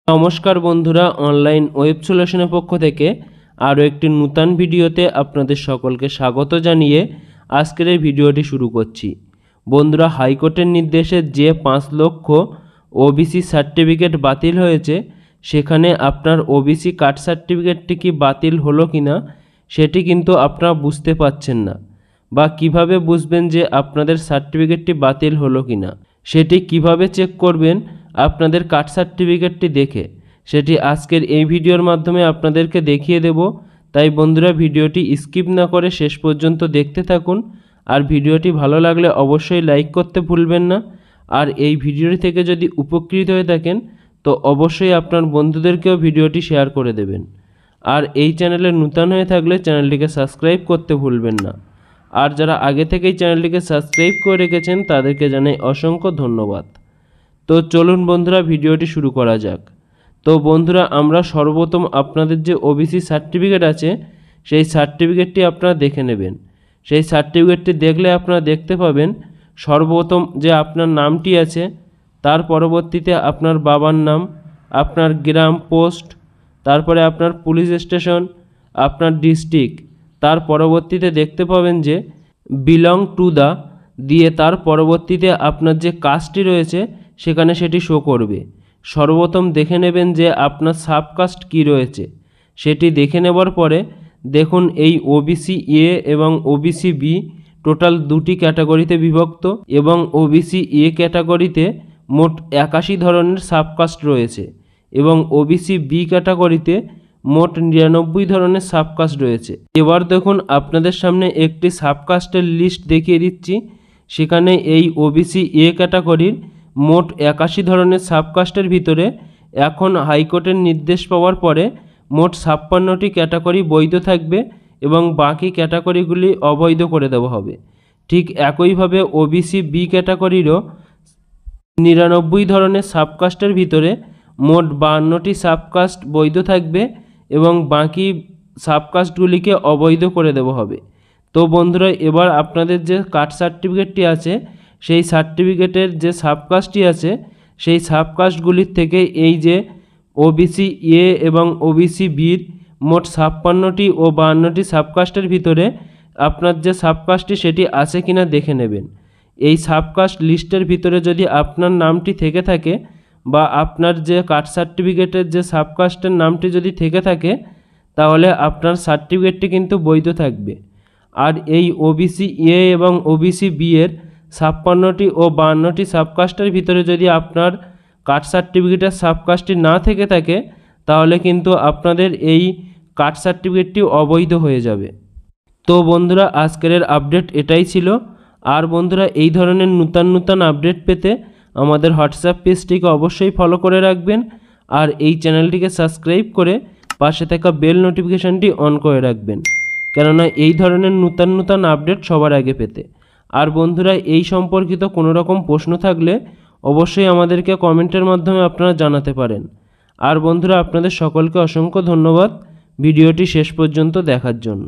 নমস্কার বন্ধুরা, online web সলিউশনের পক্ষ থেকে আরও একটি নতুন ভিডিওতে আপনাদের সকলকে স্বাগত জানিয়ে আজকের এই ভিডিওটি শুরু করছি। বন্ধুরা, হাইকোর্টের নির্দেশে যে 5 লক্ষ ওবিসি সার্টিফিকেট বাতিল হয়েছে, সেখানে আপনার ওবিসি কাস্ট সার্টিফিকেটটি কি বাতিল হলো কিনা সেটি কিন্তু আপনারা বুঝতে পারছেন না, বা কিভাবে বুঝবেন যে আপনাদের সার্টিফিকেটটি বাতিল হলো কিনা, সেটি কিভাবে চেক করবেন আপনাদের কাস্ট সার্টিফিকেটটি দেখে, সেটি আজকের এই ভিডিওর মাধ্যমে আপনাদেরকে দেখিয়ে দেব। তাই বন্ধুরা, ভিডিওটি স্কিপ না করে শেষ পর্যন্ত দেখতে থাকুন। আর ভিডিওটি ভালো লাগলে অবশ্যই লাইক করতে ভুলবেন না। আর এই ভিডিওটি থেকে যদি উপকৃত হয়ে থাকেন তো অবশ্যই আপনার বন্ধুদেরকেও ভিডিওটি শেয়ার করে দেবেন। আর এই চ্যানেলে নতুন হয়ে থাকলে চ্যানেলটিকে সাবস্ক্রাইব করতে ভুলবেন না। আর যারা আগে থেকেই চ্যানেলটিকে সাবস্ক্রাইব করে রেখেছেন তাদেরকে জানাই অসংখ্য ধন্যবাদ। তো চলুন বন্ধুরা, ভিডিওটি শুরু করা যাক। তো বন্ধুরা, আমরা সর্বপ্রথম আপনাদের যে ওবিসি সার্টিফিকেট আছে সেই সার্টিফিকেটটি আপনারা দেখে নেবেন। সেই সার্টিফিকেটটি দেখলে আপনারা দেখতে পাবেন সর্বপ্রথম যে আপনার নামটি আছে, তার পরবর্তীতে আপনার বাবার নাম, আপনার গ্রাম, পোস্ট, তারপরে আপনার পুলিশ স্টেশন, আপনার ডিস্ট্রিক্ট, তার পরবর্তীতে দেখতে পাবেন যে বিলং টু দ্য দিয়ে তার পরবর্তীতে আপনার যে কাস্টটি রয়েছে সেখানে সেটি শো করবে। সর্বপ্রথম দেখে নেবেন যে আপনার সাবকাস্ট কী রয়েছে, সেটি দেখে নেবার পরে দেখুন এই ওবিসি এ এবং ওবিসি বি টোটাল দুটি ক্যাটাগরিতে বিভক্ত, এবং ওবিসি এ ক্যাটাগরিতে মোট 81 ধরনের সাবকাস্ট রয়েছে, এবং ওবিসি বি ক্যাটাগরিতে মোট 99 ধরনের সাবকাস্ট রয়েছে। এবার দেখুন আপনাদের সামনে একটি সাবকাস্টের লিস্ট দেখিয়ে দিচ্ছি। সেখানে এই ওবিসি এ ক্যাটাগরির মোট 81 ধরনের সাবকাস্টের ভিতরে এখন হাইকোর্টের নির্দেশ পাওয়ার পরে মোট 56টি ক্যাটাগরি বৈধ থাকবে এবং বাকি ক্যাটাগরিগুলি অবৈধ করে দেওয়া হবে। ঠিক একইভাবে ওবিসি বি ক্যাটাগরিরও 99 ধরনের সাবকাস্টের ভিতরে মোট 52টি সাবকাস্ট বৈধ থাকবে এবং বাকি সাবকাস্টগুলিকে অবৈধ করে দেওয়া হবে। তো বন্ধুরা, এবার আপনাদের যে কাস্ট সার্টিফিকেটটি আছে সেই সার্টিফিকেটের যে সাবকাস্টটি আছে সেই সাবকাস্টগুলির থেকে এই যে ওবিসি এ এবং ওবিসি বির মোট 56টি ও 52টি সাবকাস্টের ভিতরে আপনার যে সাবকাস্টটি সেটি আছে কিনা দেখে নেবেন। এই সাবকাস্ট লিস্টের ভিতরে যদি আপনার নামটি থেকে থাকে বা আপনার যে কাস্ট সার্টিফিকেটের যে সাবকাস্টের নামটি যদি থেকে থাকে, তাহলে আপনার সার্টিফিকেটটি কিন্তু বৈধ থাকবে। আর এই ওবিসি এ এবং ওবিসি বি এর 56টি ও 52টি সাবকাস্টের ভিতরে যদি আপনার কাস্ট সার্টিফিকেটের সাবকাস্টটি না থেকে থাকে, তাহলে কিন্তু আপনাদের এই কাস্ট সার্টিফিকেটটি অবৈধ হয়ে যাবে। তো বন্ধুরা, আজকের আপডেট এটাই ছিল। আর বন্ধুরা, এই ধরনের নতুন আপডেট পেতে আমাদের হোয়াটসঅ্যাপ পেজটিকে অবশ্যই ফলো করে রাখবেন। আর এই চ্যানেলটিকে সাবস্ক্রাইব করে পাশে থাকা বেল নোটিফিকেশানটি অন করে রাখবেন, কেননা এই ধরনের নতুন আপডেট সবার আগে পেতে। আর বন্ধুরা, এই সম্পর্কিত কোনো রকম প্রশ্ন থাকলে অবশ্যই আমাদেরকে কমেন্টের মাধ্যমে আপনারা জানাতে পারেন। আর বন্ধুরা, আপনাদের সকলকে অসংখ্য ধন্যবাদ ভিডিওটি শেষ পর্যন্ত দেখার জন্য।